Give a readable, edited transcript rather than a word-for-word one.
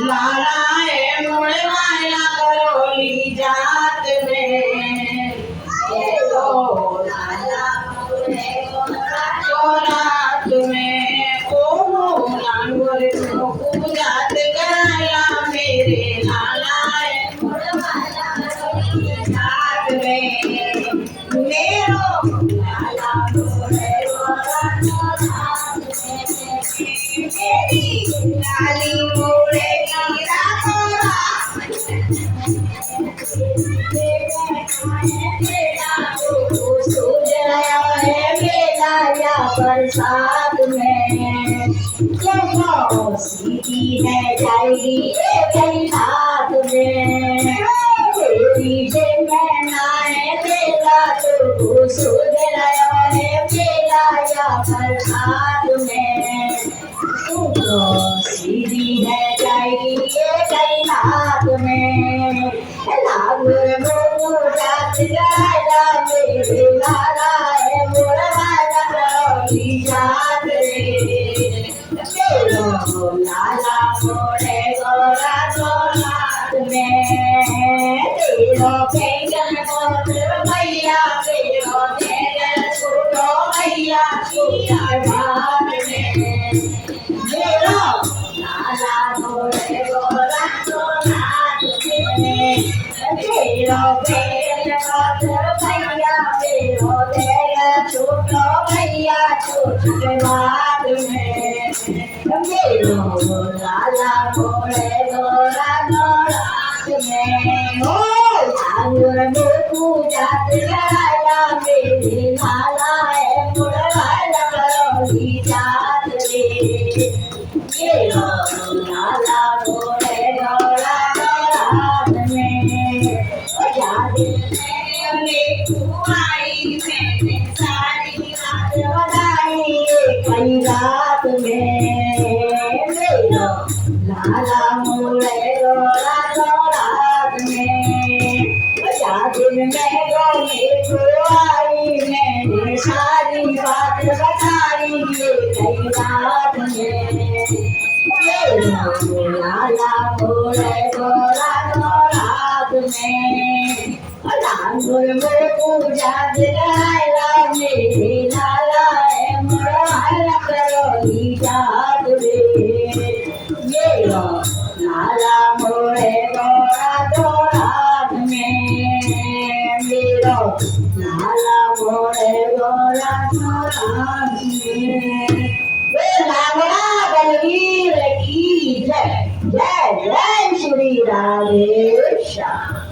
लाला है मुड़े माया करोली जात में लाला मुड़े रात में ओ लांगोर को जात कराया मेरे लाला है मुड़े माया करोली जात में मेरो लाला मुड़े मेरी लाली मोड़े बरसात में सीधी है जाएगी कई रात में तेरी से मैं नाए मेला तो सूझ रहा है मेला या बरसात में सीधी है जाएगी कई रात में लागुर मोमू जात गाया मेरे लाला है मोरा जात रे लाला मोरे गोरा गोरात में तेरो पेंगन गोत्र भैया तेरो तेरे छोटो भैया छिया घाट में मेरो लाला मोरे गोरा गोरात में तेरो पेंगन गोत्र भैया तेरो तेरे छोटो भैया छोटे बात में मेरो लाला मोरे गोरा गोरात में ओ लांगुर मोकू जात कराया मेरे लाला है मोरा लाला करोली जात रे मेरो लाला मोरे गोरा गोरात में ओ याद में कुआई मैंने सारी रात बनाई कई रात में मेरो लाला मोरे गोरा गोरात में याद में कुआई मैंने सारी बात बताई कई रात में मेरो लाला मोरे गोरा गोरात में लांगुर मोकू जात गाया मेरे लाला है मोरा लाला करोली जात रे मेरो लाला मोरे गोरा गोरात में मेरो लाला मोरे गोरा गोरात में लांगड़ा बलवीर की जय जय जय श्री राधेश्याम।